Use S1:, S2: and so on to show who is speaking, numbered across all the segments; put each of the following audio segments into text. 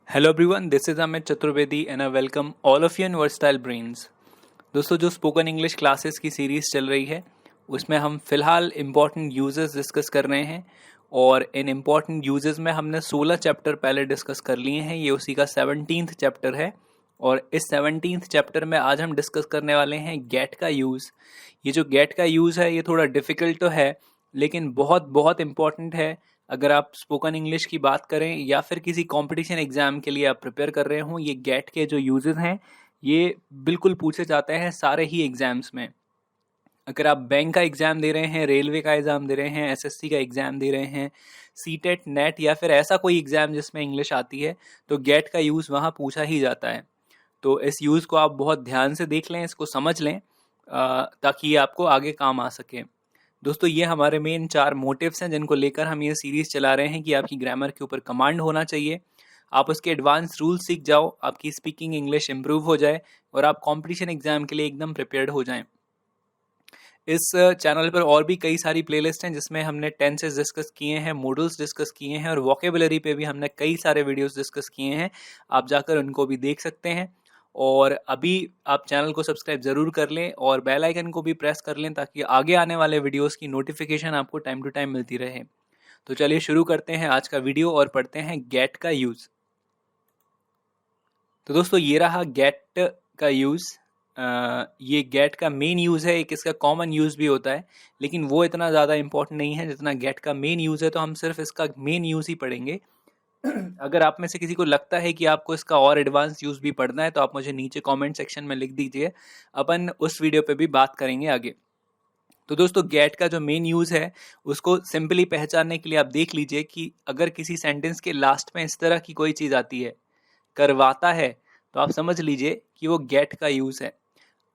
S1: Hello everyone, this is Amit Chaturvedi and I welcome all of you in versatile brains. दोस्तों, जो spoken English classes की series चल रही है उसमें हम फिलहाल इम्पॉर्टेंट यूजेस डिस्कस कर रहे हैं और इन इम्पॉर्टेंट यूजेस में हमने 16 चैप्टर पहले डिस्कस कर लिए हैं। ये उसी का 17th चैप्टर है और इस 17th चैप्टर में आज हम डिस्कस करने वाले हैं गेट का यूज़। ये जो गेट का यूज़ है ये थोड़ा डिफ़िकल्ट तो है लेकिन बहुत बहुत इम्पॉर्टेंट है। अगर आप स्पोकन इंग्लिश की बात करें या फिर किसी कंपटीशन एग्जाम के लिए आप प्रिपेयर कर रहे हो, ये गेट के जो यूजेस हैं ये बिल्कुल पूछे जाते हैं सारे ही एग्जाम्स में। अगर आप बैंक का एग्जाम दे रहे हैं, रेलवे का एग्जाम दे रहे हैं, एसएससी का एग्जाम दे रहे हैं, सीटेट नेट या फिर ऐसा कोई एग्जाम जिसमें इंग्लिश आती है तो गेट का यूज़ वहाँ पूछा ही जाता है। तो इस यूज़ को आप बहुत ध्यान से देख लें, इसको समझ लें ताकि ये आपको आगे काम आ सके। दोस्तों, ये हमारे मेन 4 मोटिव्स हैं जिनको लेकर हम ये सीरीज़ चला रहे हैं कि आपकी ग्रामर के ऊपर कमांड होना चाहिए, आप उसके एडवांस रूल्स सीख जाओ, आपकी स्पीकिंग इंग्लिश इंप्रूव हो जाए और आप कंपटीशन एग्जाम के लिए एकदम प्रिपेयर्ड हो जाएं। इस चैनल पर और भी कई सारी प्लेलिस्ट हैं जिसमें हमने टेंसेस डिस्कस किए हैं, मॉडल्स डिस्कस किए हैं और वोकेबुलरी पे भी हमने कई सारे वीडियोस डिस्कस किए हैं। आप जाकर उनको भी देख सकते हैं और अभी आप चैनल को सब्सक्राइब ज़रूर कर लें और बेल आइकन को भी प्रेस कर लें ताकि आगे आने वाले वीडियोस की नोटिफिकेशन आपको टाइम टू टाइम मिलती रहे। तो चलिए शुरू करते हैं आज का वीडियो और पढ़ते हैं गेट का यूज़। तो दोस्तों, ये रहा गेट का यूज़। ये गेट का मेन यूज़ है, एक इसका कॉमन यूज़ भी होता है लेकिन वो इतना ज़्यादा इंपॉर्टेंट नहीं है जितना गेट का मेन यूज़ है, तो हम सिर्फ इसका मेन यूज़ ही पढ़ेंगे। अगर आप में से किसी को लगता है कि आपको इसका और एडवांस यूज़ भी पढ़ना है तो आप मुझे नीचे कमेंट सेक्शन में लिख दीजिए, अपन उस वीडियो पे भी बात करेंगे आगे। तो दोस्तों, गेट का जो मेन यूज़ है उसको सिंपली पहचानने के लिए आप देख लीजिए कि अगर किसी सेंटेंस के लास्ट में इस तरह की कोई चीज़ आती है, करवाता है, तो आप समझ लीजिए कि वो गेट का यूज़ है।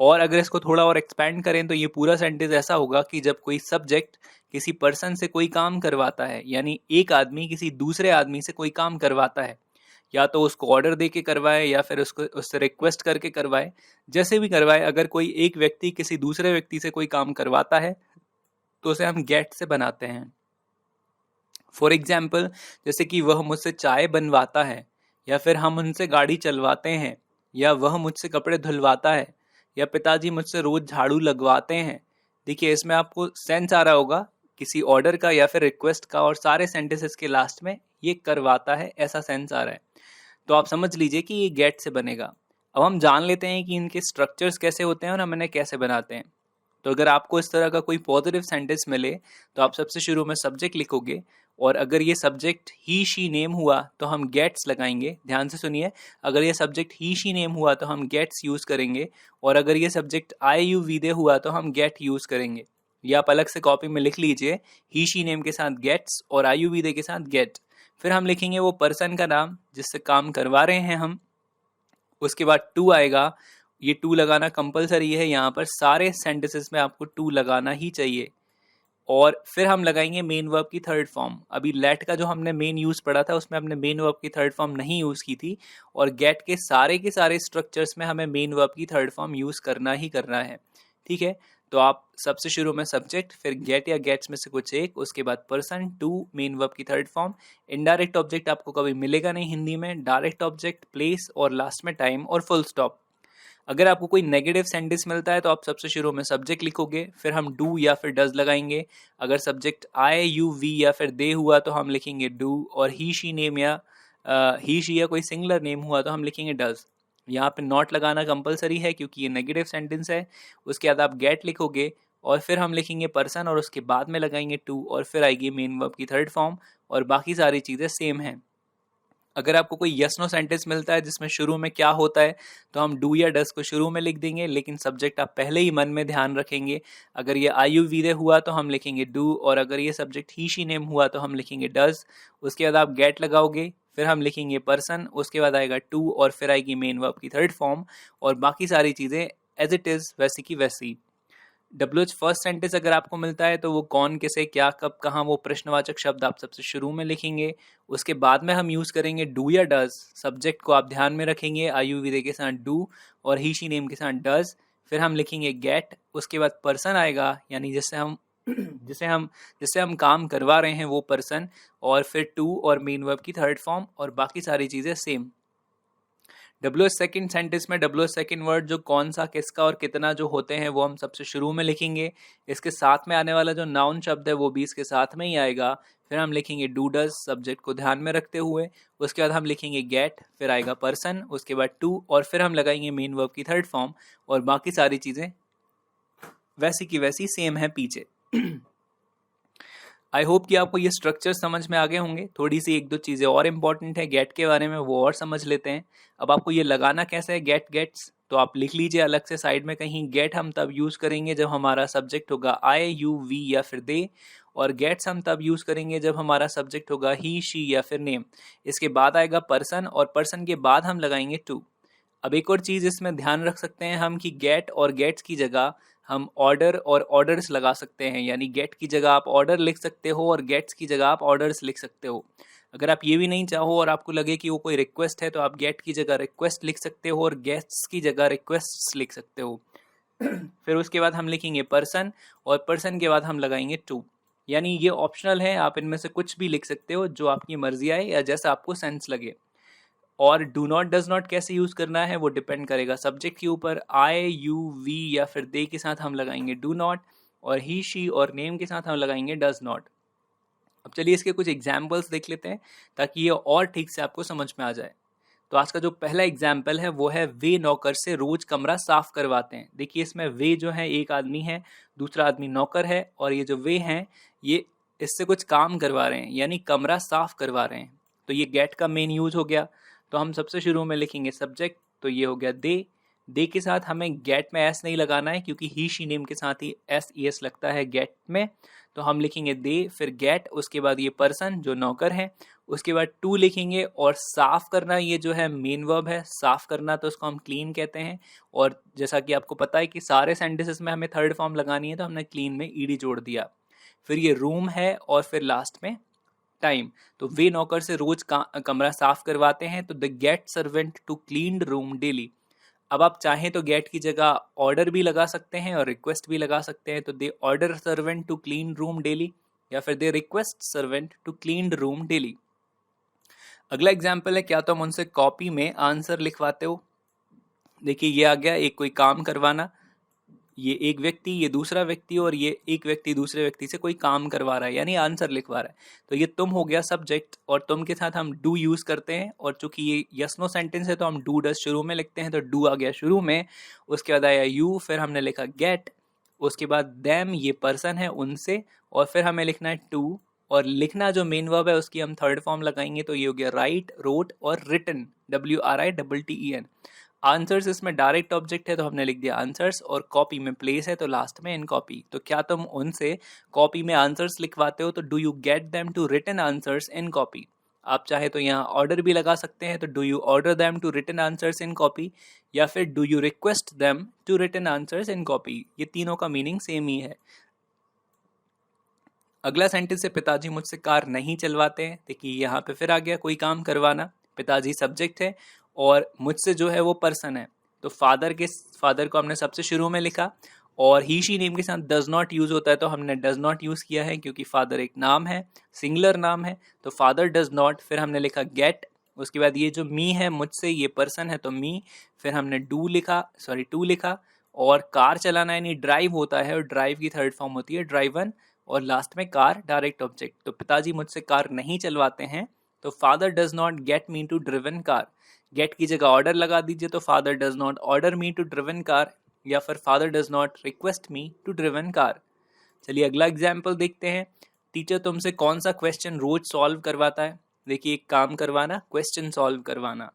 S1: और अगर इसको थोड़ा और एक्सपैंड करें तो ये पूरा सेंटेंस ऐसा होगा कि जब कोई सब्जेक्ट किसी पर्सन से कोई काम करवाता है, यानी एक आदमी किसी दूसरे आदमी से कोई काम करवाता है, या तो उसको ऑर्डर दे के करवाए या फिर उसको उससे रिक्वेस्ट करके करवाए, जैसे भी करवाए, अगर कोई एक व्यक्ति किसी दूसरे व्यक्ति से कोई काम करवाता है तो उसे हम गेट से बनाते हैं। फॉर एग्जाम्पल, जैसे कि वह मुझसे चाय बनवाता है, या फिर हम उनसे गाड़ी चलवाते हैं, या वह मुझसे कपड़े धुलवाता है, या पिताजी मुझसे रोज झाड़ू लगवाते हैं। देखिए, इसमें आपको सेंस आ रहा होगा किसी ऑर्डर का या फिर रिक्वेस्ट का, और सारे सेंटेंसेस के लास्ट में ये करवाता है ऐसा सेंस आ रहा है। तो आप समझ लीजिए कि ये गेट से बनेगा। अब हम जान लेते हैं कि इनके स्ट्रक्चर्स कैसे होते हैं और हम इन्हें कैसे बनाते हैं। तो अगर आपको इस तरह का कोई पॉजिटिव सेंटेंस मिले तो आप सबसे शुरू में सब्जेक्ट लिखोगे और अगर ये सब्जेक्ट ही शी नेम हुआ तो हम गेट्स लगाएंगे। ध्यान से सुनिए, अगर ये सब्जेक्ट ही शी नेम हुआ तो हम गेट्स यूज़ करेंगे और अगर ये सब्जेक्ट आई यू वी दे हुआ तो हम गेट यूज़ करेंगे। या आप अलग से कॉपी में लिख लीजिए, ही शी नेम के साथ गेट्स और आई यू वी दे के साथ गेट। फिर हम लिखेंगे वो पर्सन का नाम जिससे काम करवा रहे हैं हम। उसके बाद टू आएगा, ये टू लगाना कंपलसरी है, यहाँ पर सारे सेंटेंसेस में आपको टू लगाना ही चाहिए। और फिर हम लगाएंगे मेन वर्ब की थर्ड फॉर्म। अभी लेट का जो हमने मेन यूज़ पढ़ा था उसमें हमने मेन वर्ब की थर्ड फॉर्म नहीं यूज़ की थी, और गेट के सारे स्ट्रक्चर्स में हमें मेन वर्ब की थर्ड फॉर्म यूज़ करना ही करना है। ठीक है, तो आप सबसे शुरू में सब्जेक्ट, फिर गेट या गेट्स में से कुछ एक, उसके बाद पर्सन, टू, मेन वर्ब की थर्ड फॉर्म। इनडायरेक्ट ऑब्जेक्ट आपको कभी मिलेगा नहीं हिंदी में, डायरेक्ट ऑब्जेक्ट, प्लेस और लास्ट में टाइम और फुल स्टॉप। अगर आपको कोई नेगेटिव सेंटेंस मिलता है तो आप सबसे शुरू में सब्जेक्ट लिखोगे, फिर हम डू या फिर डज लगाएंगे। अगर सब्जेक्ट आई यू वी या फिर दे हुआ तो हम लिखेंगे डू, और ही शी नेम या ही शी या कोई सिंगुलर नेम हुआ तो हम लिखेंगे डज। यहाँ पे नॉट लगाना कंपलसरी है क्योंकि ये नेगेटिव सेंटेंस है। उसके बाद आप गेट लिखोगे और फिर हम लिखेंगे पर्सन और उसके बाद में लगाएंगे टू, और फिर आएगी मेन वर्ब की थर्ड फॉर्म, और बाकी सारी चीज़ें सेम हैं। अगर आपको कोई यस नो सेंटेंस मिलता है जिसमें शुरू में क्या होता है तो हम डू या डस को शुरू में लिख देंगे, लेकिन सब्जेक्ट आप पहले ही मन में ध्यान रखेंगे। अगर ये आई यू वी दे हुआ तो हम लिखेंगे डू, और अगर ये सब्जेक्ट ही शी नेम हुआ तो हम लिखेंगे डज। उसके बाद आप गेट लगाओगे, फिर हम लिखेंगे पर्सन, उसके बाद आएगा टू और फिर आएगी मेन वर्ब की थर्ड फॉर्म, और बाकी सारी चीज़ें एज इट इज़ वैसी की वैसी। डब्ल्यूएच फर्स्ट सेंटेंस अगर आपको मिलता है तो वो कौन, किसे, क्या, कब, कहाँ, वो प्रश्नवाचक शब्द आप सबसे शुरू में लिखेंगे। उसके बाद में हम यूज़ करेंगे डू या डज। सब्जेक्ट को आप ध्यान में रखेंगे, आई यू वी दे के साथ डू और ही शी नेम के साथ डज। फिर हम लिखेंगे गेट, उसके बाद पर्सन आएगा, यानी जिससे हम काम करवा रहे हैं वो पर्सन, और फिर टू और मेन वर्ब की थर्ड फॉर्म, और बाकी सारी चीज़ें सेम। WH सेकंड सेंटेंस में WH सेकंड वर्ड जो कौन सा, किसका और कितना जो होते हैं वो हम सबसे शुरू में लिखेंगे। इसके साथ में आने वाला जो नाउन शब्द है वो भी इसके साथ में ही आएगा। फिर हम लिखेंगे डू डज सब्जेक्ट को ध्यान में रखते हुए। उसके बाद हम लिखेंगे गेट, फिर आएगा पर्सन, उसके बाद टू, और फिर हम लगाएंगे मेन वर्ब की थर्ड फॉर्म, और बाकी सारी चीज़ें वैसी की वैसी सेम है पीछे। आई होप कि आपको ये स्ट्रक्चर समझ में आ गए होंगे। थोड़ी सी एक दो चीज़ें और इम्पॉर्टेंट है गेट के बारे में, वो और समझ लेते हैं। अब आपको ये लगाना कैसे है गेट गेट्स, तो आप लिख लीजिए अलग से साइड में कहीं। गेट हम तब यूज़ करेंगे जब हमारा सब्जेक्ट होगा आई, यू, वी या फिर दे, और गेट्स हम तब यूज़ करेंगे जब हमारा सब्जेक्ट होगा ही, शी या फिर नेम। इसके बाद आएगा पर्सन, और पर्सन के बाद हम लगाएंगे टू। अब एक और चीज़ इसमें ध्यान रख सकते हैं हम कि गेट और गेट्स की जगह हम ऑर्डर और ऑर्डर्स लगा सकते हैं। यानी गेट की जगह आप ऑर्डर लिख सकते हो और गेट्स की जगह आप ऑर्डर्स लिख सकते हो। अगर आप ये भी नहीं चाहो और आपको लगे कि वो कोई रिक्वेस्ट है, तो आप गेट की जगह रिक्वेस्ट लिख सकते हो और गेट्स की जगह रिक्वेस्ट्स लिख सकते हो। फिर उसके बाद हम लिखेंगे पर्सन, और पर्सन के बाद हम लगाएंगे टू। यानी ये ऑप्शनल है, आप इनमें से कुछ भी लिख सकते हो जो आपकी मर्जी आए या जैसा आपको सेंस लगे। और डू नॉट डज नॉट कैसे यूज़ करना है वो डिपेंड करेगा सब्जेक्ट के ऊपर। आई, यू, वी या फिर दे के साथ हम लगाएंगे डू नॉट, और ही, शी और नेम के साथ हम लगाएंगे डज नॉट। अब चलिए इसके कुछ एग्जाम्पल्स देख लेते हैं ताकि ये और ठीक से आपको समझ में आ जाए। तो आज का जो पहला एग्जाम्पल है वो है वे नौकर से रोज कमरा साफ करवाते हैं। देखिए इसमें वे जो है एक आदमी है, दूसरा आदमी नौकर है, और ये जो वे हैं ये इससे कुछ काम करवा रहे हैं, यानी कमरा साफ करवा रहे हैं। तो ये गेट का मेन यूज हो गया। तो हम सबसे शुरू में लिखेंगे सब्जेक्ट, तो ये हो गया दे। दे के साथ हमें गेट में एस नहीं लगाना है क्योंकि ही, शी, नेम के साथ ही एस, ई, एस लगता है गेट में। तो हम लिखेंगे दे, फिर गेट, उसके बाद ये पर्सन जो नौकर है, उसके बाद टू लिखेंगे। और साफ करना ये जो है मेन वर्ब है, साफ करना, तो उसको हम क्लीन कहते हैं। और जैसा कि आपको पता है कि सारे सेंटेंसेस में हमें थर्ड फॉर्म लगानी है, तो हमने क्लीन में ईडी जोड़ दिया। फिर ये रूम है, और फिर लास्ट में टाइम। तो वे नौकर से रोज कमरा साफ करवाते हैं, तो they get servant to clean room daily. अब आप चाहें तो गेट की जगह ऑर्डर भी लगा सकते हैं और रिक्वेस्ट भी लगा सकते हैं। तो they order servant to clean room daily, या फिर they request servant to clean room daily. अगला एग्जाम्पल है, क्या तुम उनसे कॉपी में आंसर लिखवाते हो। देखिए ये आ गया एक कोई काम करवाना, ये एक व्यक्ति, ये दूसरा व्यक्ति, और ये एक व्यक्ति दूसरे व्यक्ति से कोई काम करवा रहा है यानी आंसर लिखवा रहा है। तो ये तुम हो गया सब्जेक्ट, और तुम के साथ हम डू यूज करते हैं। और चूंकि ये यस नो सेंटेंस है तो हम डू डज शुरू में लिखते हैं, तो डू आ गया शुरू में। उसके बाद आया यू, फिर हमने लिखा गेट, उसके बाद देम, ये पर्सन है उनसे, और फिर हमें लिखना है टू। और लिखना जो मेन वर्ब है उसकी हम थर्ड फॉर्म लगाएंगे, तो ये हो गया राइट, रोट और रिटन, WRITTEN। आंसर्स इसमें डायरेक्ट ऑब्जेक्ट है तो हमने लिख दिया आंसर्स, और कॉपी में प्लेस है तो लास्ट में इन कॉपी। तो क्या तुम उनसे कॉपी में आंसर्स लिखवाते हो, तो do you get them to written answers in copy. आप चाहे तो यहाँ ऑर्डर भी लगा सकते हैं, तो do you order them to written answers in copy, या फिर do you request them to written answers in copy. ये तीनों का मीनिंग सेम ही है। अगला सेंटेंस है, पिताजी मुझसे कार नहीं चलवाते हैं। देखिए यहाँ पे फिर आ गया कोई काम करवाना, पिताजी सब्जेक्ट है और मुझसे जो है वो पर्सन है। तो फादर को हमने सबसे शुरू में लिखा, और ही, शी, नेम के साथ डज नॉट यूज होता है तो हमने डज नॉट यूज किया है क्योंकि फादर एक नाम है, सिंगुलर नाम है, तो फादर डज नॉट। फिर हमने लिखा गेट, उसके बाद ये जो मी है मुझसे, ये पर्सन है तो मी, फिर हमने टू लिखा। और कार चलाना यानी ड्राइव होता है, और ड्राइव की थर्ड फॉर्म होती है ड्राइवन, और लास्ट में कार डायरेक्ट ऑब्जेक्ट। तो पिताजी मुझसे कार नहीं चलवाते हैं, तो father does not get me to driven car. Get की जगह ऑर्डर लगा दीजिए, तो father does not order me to driven car, या फिर father does not request me to driven car. चलिए अगला एग्जाम्पल देखते हैं। टीचर तुमसे कौन सा क्वेश्चन रोज सॉल्व करवाता है। देखिए एक काम करवाना, क्वेश्चन सॉल्व करवाना।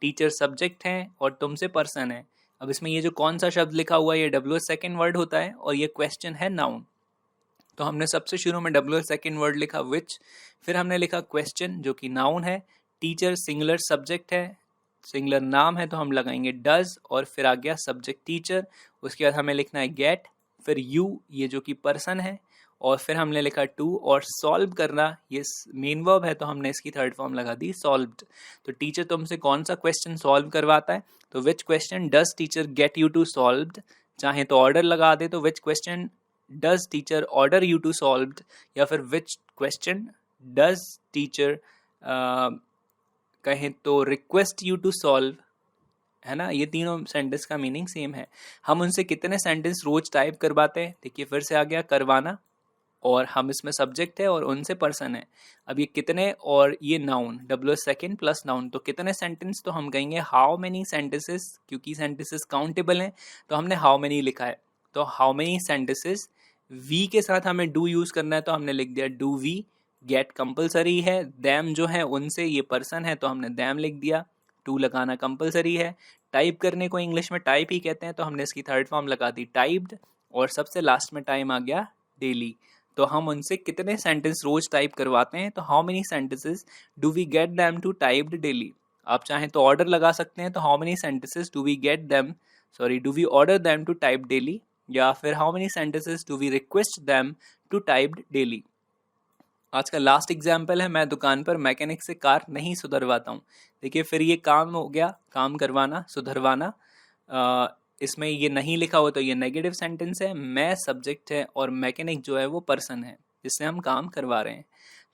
S1: टीचर सब्जेक्ट है और तुमसे पर्सन है। अब इसमें ये जो कौन सा शब्द लिखा हुआ है ये WH सेकंड वर्ड होता है, और ये क्वेश्चन है नाउन। तो हमने सबसे शुरू में WH सेकंड वर्ड लिखा विच, फिर हमने लिखा क्वेश्चन जो कि नाउन है, टीचर सिंगुलर सब्जेक्ट है, सिंगुलर नाम है तो हम लगाएंगे डज, और फिर आ गया सब्जेक्ट टीचर। उसके बाद हमें लिखना है गेट, फिर यू ये जो कि पर्सन है, और फिर हमने लिखा टू, और सॉल्व करना ये मेन वर्ब है तो हमने इसकी थर्ड फॉर्म लगा दी सॉल्व्ड। तो टीचर तुमसे कौन सा क्वेश्चन सॉल्व करवाता है, तो which question does teacher get you to solved. चाहे तो ऑर्डर लगा दे, तो which question does teacher order you to solved, या फिर विच क्वेश्चन डज टीचर कहें तो रिक्वेस्ट यू टू सॉल्व। है ना, ये तीनों सेंटेंस का मीनिंग सेम है। हम उनसे कितने सेंटेंस रोज टाइप करवाते हैं, देखिए फिर से आ गया करवाना, और हम इसमें सब्जेक्ट है और उनसे पर्सन है। अब ये कितने और ये noun, W second plus noun, तो कितने सेंटेंस, तो हम कहेंगे हाउ मेनी सेंटेंसेस, क्योंकि सेंटेंसेस काउंटेबल हैं तो हमने हाउ मेनी लिखा है। तो हाउ मेनी सेंटेंसेस, वी के साथ हमें डू यूज करना है तो हमने लिख दिया डू वी। गेट कंपलसरी है, दैम जो है उनसे, ये पर्सन है तो हमने दैम लिख दिया। टू लगाना कंपलसरी है। टाइप करने को इंग्लिश में टाइप ही कहते हैं तो हमने इसकी थर्ड फॉर्म लगा दी टाइप्ड। और सबसे लास्ट में टाइम आ गया डेली। तो हम उनसे कितने सेंटेंस रोज टाइप करवाते हैं, तो how many sentences do we get them to typed daily. आप चाहें तो ऑर्डर लगा सकते हैं, तो how many sentences do we get them, sorry do we order them to type daily, या फिर how many sentences do we request them to typed daily. आज का लास्ट एग्जाम्पल है, मैं दुकान पर मैकेनिक से कार नहीं सुधरवाता हूँ। देखिए फिर ये काम हो गया, काम करवाना, सुधरवाना। इसमें ये नहीं लिखा हो तो ये नेगेटिव सेंटेंस है। मैं सब्जेक्ट है और मैकेनिक जो है वो पर्सन है जिससे हम काम करवा रहे हैं।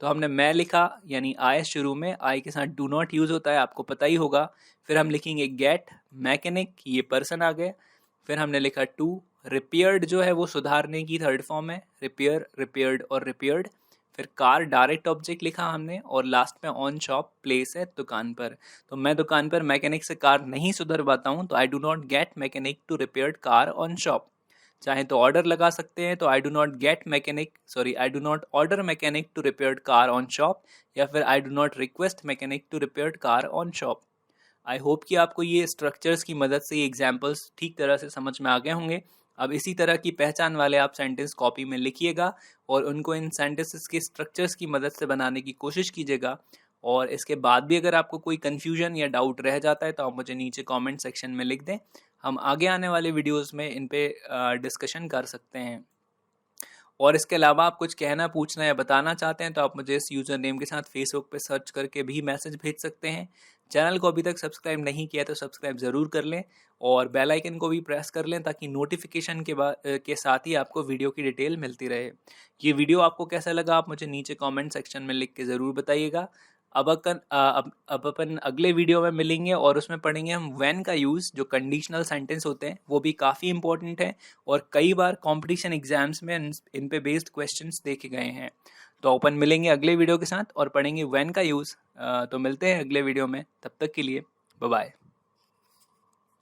S1: तो हमने मैं लिखा, यानी आई शुरू में, आई के साथ डू नॉट यूज होता है, आपको पता ही होगा। फिर हम लिखेंगे गेट मैकेनिक, ये पर्सन आ गया। फिर हमने लिखा टू, रिपेयर्ड जो है वो सुधारने की थर्ड फॉर्म है, रिपेयर, रिपेयर्ड और रिपेयर्ड। फिर कार डायरेक्ट ऑब्जेक्ट लिखा हमने, और लास्ट में ऑन शॉप, प्लेस है दुकान पर। तो मैं दुकान पर मैकेनिक से कार नहीं सुधरवाता हूँ, तो I do not get mechanic to repair car on shop. चाहे तो ऑर्डर लगा सकते हैं, तो I do not get mechanic, sorry I do not order mechanic to repair car on shop, या फिर I do not request mechanic to repair car on shop. I hope कि आपको ये स्ट्रक्चर्स की मदद से ये एग्जाम्पल्स ठीक तरह से समझ में आ गए होंगे। अब इसी तरह की पहचान वाले आप सेंटेंस कॉपी में लिखिएगा और उनको इन सेंटेंसेस के स्ट्रक्चर्स की मदद से बनाने की कोशिश कीजिएगा। और इसके बाद भी अगर आपको कोई कन्फ्यूजन या डाउट रह जाता है तो आप मुझे नीचे कमेंट सेक्शन में लिख दें। हम आगे आने वाले वीडियोस में इन पे डिस्कशन कर सकते हैं। और इसके अलावा आप कुछ कहना, पूछना या बताना चाहते हैं तो आप मुझे इस यूज़र नेम के साथ फेसबुक पे सर्च करके भी मैसेज भेज सकते हैं। चैनल को अभी तक सब्सक्राइब नहीं किया तो सब्सक्राइब ज़रूर कर लें, और बेल आइकन को भी प्रेस कर लें ताकि नोटिफिकेशन के साथ ही आपको वीडियो की डिटेल मिलती रहे। ये वीडियो आपको कैसा लगा आप मुझे नीचे कमेंट सेक्शन में लिख के ज़रूर बताइएगा। अब अपन अगले वीडियो में मिलेंगे और उसमें पढ़ेंगे हम व्हेन का यूज़, जो कंडीशनल सेंटेंस होते हैं वो भी काफ़ी इंपॉर्टेंट है और कई बार कंपटीशन एग्जाम्स में इन पे बेस्ड क्वेश्चंस देखे गए हैं। तो अपन मिलेंगे अगले वीडियो के साथ और पढ़ेंगे व्हेन का यूज़। तो मिलते हैं अगले वीडियो में, तब तक के लिए बाय बाय।